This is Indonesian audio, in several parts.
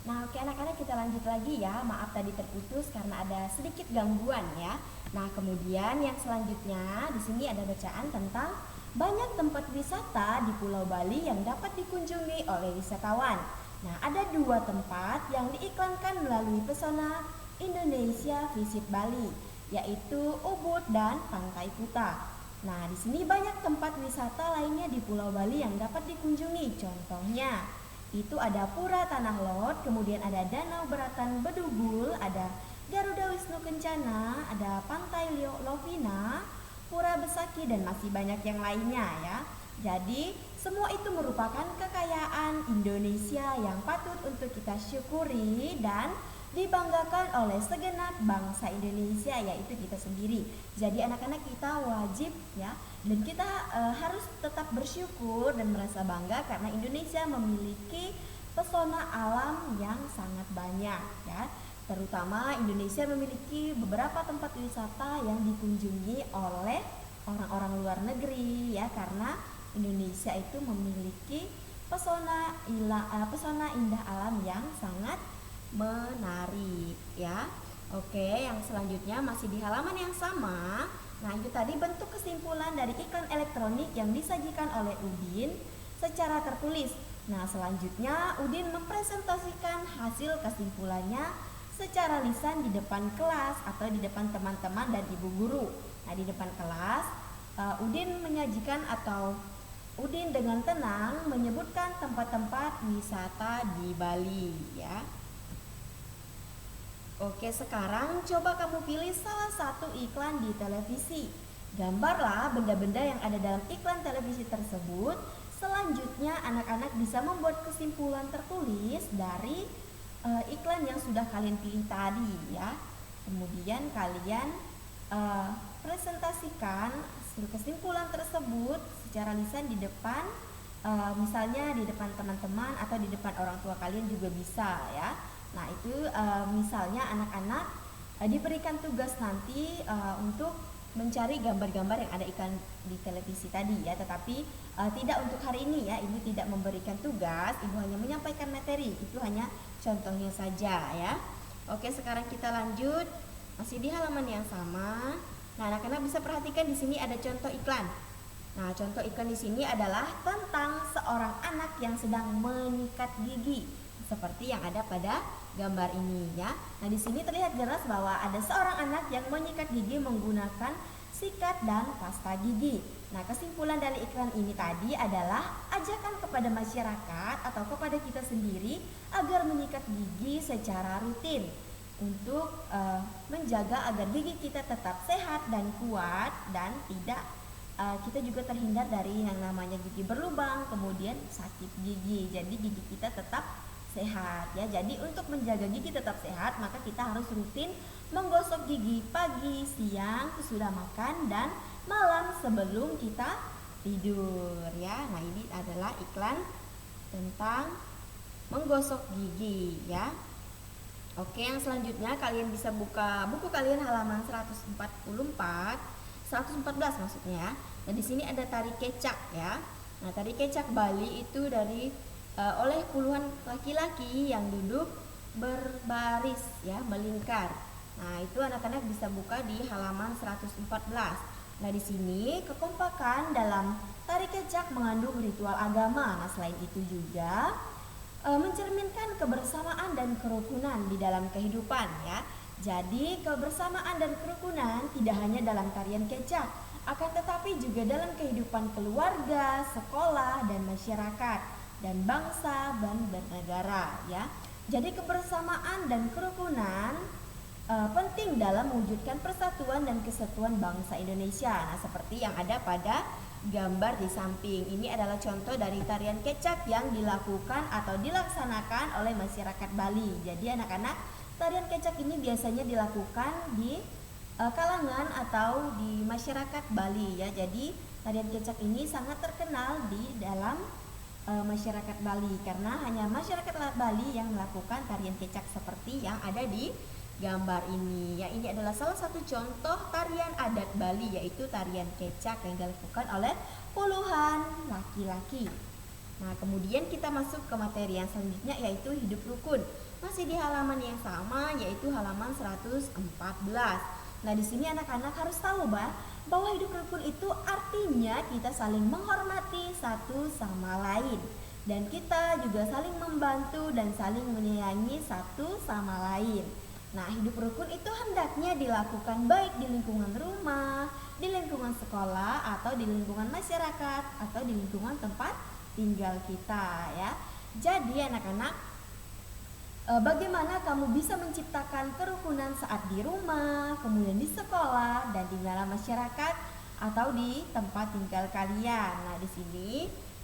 Nah, oke anak-anak kita lanjut lagi ya. Maaf tadi terputus karena ada sedikit gangguan ya. Nah, kemudian yang selanjutnya di sini ada bacaan tentang banyak tempat wisata di Pulau Bali yang dapat dikunjungi oleh wisatawan. Nah, ada dua tempat yang diiklankan melalui pesona Indonesia Visit Bali, yaitu Ubud dan Pantai Kuta. Nah, di sini banyak tempat wisata lainnya di Pulau Bali yang dapat dikunjungi. Contohnya, itu ada Pura Tanah Lot, kemudian ada Danau Beratan Bedugul, ada Garuda Wisnu Kencana, ada Pantai Lovina, Pura Besaki, dan masih banyak yang lainnya ya. Jadi semua itu merupakan kekayaan Indonesia yang patut untuk kita syukuri dan dibanggakan oleh segenap bangsa Indonesia, yaitu kita sendiri. Jadi anak-anak kita wajib ya, dan kita harus tetap bersyukur dan merasa bangga karena Indonesia memiliki pesona alam yang sangat banyak ya. Terutama Indonesia memiliki beberapa tempat wisata yang dikunjungi oleh orang-orang luar negeri ya, karena Indonesia itu memiliki pesona indah alam yang sangat menarik ya. Oke, yang selanjutnya masih di halaman yang sama. Nah, itu tadi bentuk kesimpulan dari iklan elektronik yang disajikan oleh Udin secara tertulis. Nah, selanjutnya Udin mempresentasikan hasil kesimpulannya secara lisan di depan kelas atau di depan teman-teman dan ibu guru. Nah, di depan kelas Udin menyajikan atau Udin dengan tenang menyebutkan tempat-tempat wisata di Bali ya. Oke, sekarang coba kamu pilih salah satu iklan di televisi. Gambarlah benda-benda yang ada dalam iklan televisi tersebut. Selanjutnya anak-anak bisa membuat kesimpulan tertulis dari iklan yang sudah kalian pilih tadi ya. Kemudian kalian presentasikan hasil kesimpulan tersebut secara lisan di depan, misalnya di depan teman-teman atau di depan orang tua kalian juga bisa ya. Nah, itu misalnya anak-anak diberikan tugas nanti untuk mencari gambar-gambar yang ada iklan di televisi tadi ya, tetapi tidak untuk hari ini ya. Ibu tidak memberikan tugas, Ibu hanya menyampaikan materi. Itu hanya contohnya saja ya. Oke, sekarang kita lanjut masih di halaman yang sama. Nah, anak-anak bisa perhatikan di sini ada contoh iklan. Nah, contoh iklan di sini adalah tentang seorang anak yang sedang menyikat gigi, seperti yang ada pada gambar ini ya. Nah, di sini terlihat jelas bahwa ada seorang anak yang menyikat gigi menggunakan sikat dan pasta gigi. Nah, kesimpulan dari iklan ini tadi adalah ajakan kepada masyarakat atau kepada kita sendiri agar menyikat gigi secara rutin untuk menjaga agar gigi kita tetap sehat dan kuat dan tidak kita juga terhindar dari yang namanya gigi berlubang, kemudian sakit gigi. Jadi gigi kita tetap sehat ya. Jadi untuk menjaga gigi tetap sehat, maka kita harus rutin menggosok gigi pagi, siang sesudah makan, dan malam sebelum kita tidur ya. Nah, ini adalah iklan tentang menggosok gigi ya. Oke, yang selanjutnya kalian bisa buka buku kalian halaman 144, 114 maksudnya. Nah, di sini ada tari kecak ya. Nah, tari kecak Bali itu oleh puluhan laki-laki yang duduk berbaris ya, melingkar. Nah, itu anak-anak bisa buka di halaman 114. Nah, di sini kekompakan dalam tari kecak mengandung ritual agama. Nah, selain itu juga mencerminkan kebersamaan dan kerukunan di dalam kehidupan ya. Jadi kebersamaan dan kerukunan tidak hanya dalam tarian kecak, akan tetapi juga dalam kehidupan keluarga, sekolah, dan masyarakat, dan bangsa dan bernegara ya. Jadi kebersamaan dan kerukunan penting dalam mewujudkan persatuan dan kesatuan bangsa Indonesia. Nah, seperti yang ada pada gambar di samping. Ini adalah contoh dari tarian kecak yang dilakukan atau dilaksanakan oleh masyarakat Bali. Jadi anak-anak, tarian kecak ini biasanya dilakukan di kalangan atau di masyarakat Bali ya. Jadi tarian kecak ini sangat terkenal di dalam masyarakat Bali karena hanya masyarakat Bali yang melakukan tarian kecak seperti yang ada di gambar ini ya. Ini adalah salah satu contoh tarian adat Bali, yaitu tarian kecak yang dilakukan oleh puluhan laki-laki. Nah, kemudian kita masuk ke materi yang selanjutnya yaitu hidup rukun. Masih di halaman yang sama yaitu halaman 114. Nah, di sini anak-anak harus tahu bahwa hidup rukun itu artinya kita saling menghormati satu sama lain. Dan kita juga saling membantu dan saling menyayangi satu sama lain. Nah, hidup rukun itu hendaknya dilakukan baik di lingkungan rumah, di lingkungan sekolah, atau di lingkungan masyarakat, atau di lingkungan tempat tinggal kita ya. Jadi anak-anak, bagaimana kamu bisa menciptakan kerukunan saat di rumah, kemudian di sekolah, dan di dalam masyarakat atau di tempat tinggal kalian. Nah, di sini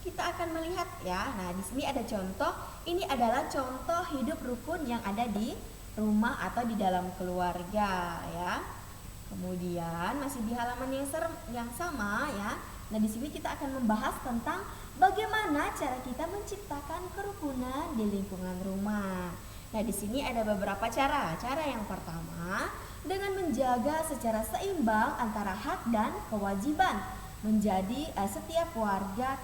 kita akan melihat ya. Nah, di sini ada contoh. Ini adalah contoh hidup rukun yang ada di rumah atau di dalam keluarga ya. Kemudian masih di halaman yang sama ya. Nah, di sini kita akan membahas tentang bagaimana cara kita menciptakan kerukunan di lingkungan rumah. Nah, di sini ada beberapa cara. Cara yang pertama, dengan menjaga secara seimbang antara hak dan kewajiban menjadi setiap warga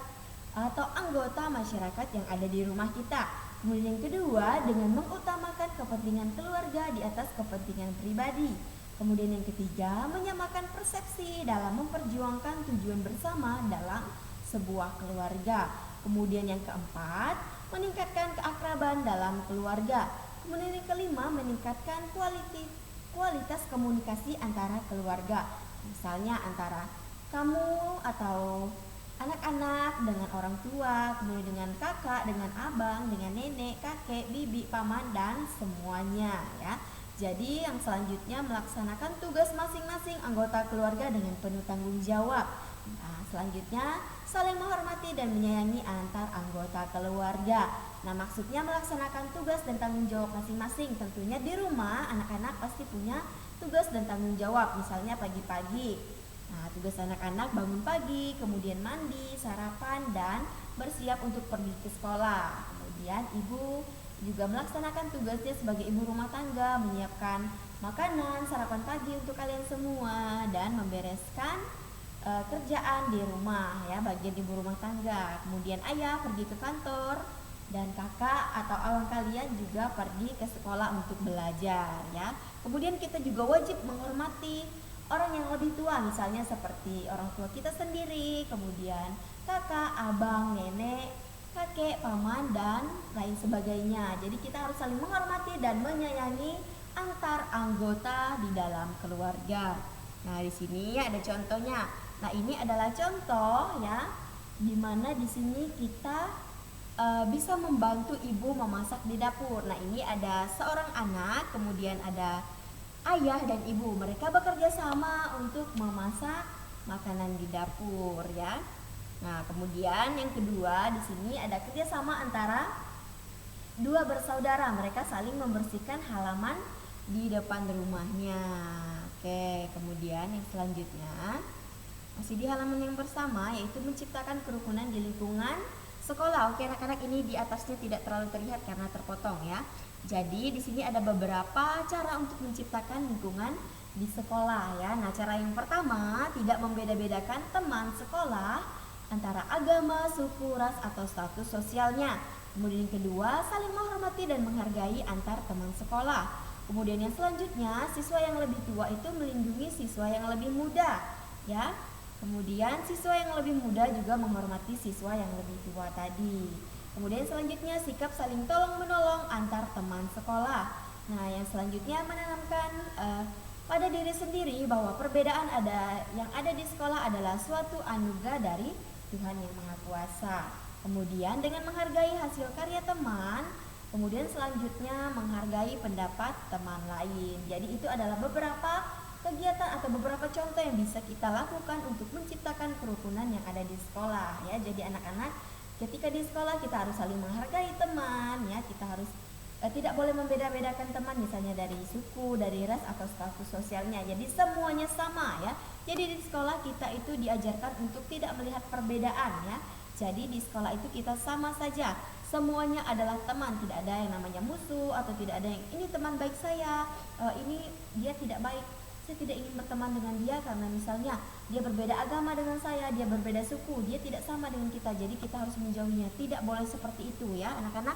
atau anggota masyarakat yang ada di rumah kita. Kemudian yang kedua, dengan mengutamakan kepentingan keluarga di atas kepentingan pribadi. Kemudian yang ketiga, menyamakan persepsi dalam memperjuangkan tujuan bersama dalam sebuah keluarga. Kemudian yang keempat, meningkatkan keakraban dalam keluarga. Kemudian yang kelima, meningkatkan kualitas komunikasi antara keluarga. Misalnya antara kamu atau anak-anak dengan orang tua, kemudian dengan kakak, dengan abang, dengan nenek, kakek, bibi, paman, dan semuanya ya. Jadi yang selanjutnya melaksanakan tugas masing-masing anggota keluarga dengan penuh tanggung jawab. Nah, selanjutnya saling menghormati dan menyayangi antar anggota keluarga. Nah, maksudnya melaksanakan tugas dan tanggung jawab masing-masing. Tentunya di rumah anak-anak pasti punya tugas dan tanggung jawab. Misalnya pagi-pagi, nah, tugas anak-anak bangun pagi, kemudian mandi, sarapan, dan bersiap untuk pergi ke sekolah. Kemudian ibu juga melaksanakan tugasnya sebagai ibu rumah tangga, menyiapkan makanan, sarapan pagi untuk kalian semua, dan membereskan kerjaan di rumah ya, bagian ibu rumah tangga. Kemudian ayah pergi ke kantor, dan kakak atau abang kalian juga pergi ke sekolah untuk belajar ya. Kemudian kita juga wajib menghormati orang yang lebih tua, misalnya seperti orang tua kita sendiri, kemudian kakak, abang, nenek, kakek, paman, dan lain sebagainya. Jadi kita harus saling menghormati dan menyayangi antar anggota di dalam keluarga. Nah, di sini ada contohnya. Nah, ini adalah contoh ya, dimana di sini kita bisa membantu ibu memasak di dapur. Nah, ini ada seorang anak, kemudian ada ayah dan ibu, mereka bekerja sama untuk memasak makanan di dapur ya. Nah, kemudian yang kedua di sini ada kerjasama antara dua bersaudara, mereka saling membersihkan halaman di depan rumahnya. Oke, kemudian yang selanjutnya masih di halaman yang bersama yaitu menciptakan kerukunan di lingkungan sekolah. Oke, anak-anak, ini di atasnya tidak terlalu terlihat karena terpotong ya. Jadi di sini ada beberapa cara untuk menciptakan lingkungan di sekolah ya. Nah, cara yang pertama, tidak membeda-bedakan teman sekolah antara agama, suku, ras, atau status sosialnya. Kemudian yang kedua, saling menghormati dan menghargai antar teman sekolah. Kemudian yang selanjutnya, siswa yang lebih tua itu melindungi siswa yang lebih muda ya. Kemudian siswa yang lebih muda juga menghormati siswa yang lebih tua tadi. Kemudian selanjutnya, sikap saling tolong-menolong antar teman sekolah. Nah, yang selanjutnya menanamkan pada diri sendiri bahwa perbedaan yang ada di sekolah adalah suatu anugerah dari Tuhan yang Maha Kuasa. Kemudian dengan menghargai hasil karya teman, kemudian selanjutnya menghargai pendapat teman lain. Jadi itu adalah beberapa kegiatan atau beberapa contoh yang bisa kita lakukan untuk menciptakan kerukunan yang ada di sekolah ya. Jadi anak-anak, ketika di sekolah kita harus saling menghargai teman ya, kita harus tidak boleh membeda-bedakan teman, misalnya dari suku, dari ras, atau status sosialnya. Jadi semuanya sama ya. Jadi di sekolah kita itu diajarkan untuk tidak melihat perbedaan ya. Jadi di sekolah itu kita sama saja, semuanya adalah teman, tidak ada yang namanya musuh atau tidak ada yang ini teman baik saya, ini dia tidak baik saya tidak ingin berteman dengan dia karena misalnya dia berbeda agama dengan saya, dia berbeda suku, dia tidak sama dengan kita, jadi kita harus menjauhinya. Tidak boleh seperti itu ya anak-anak.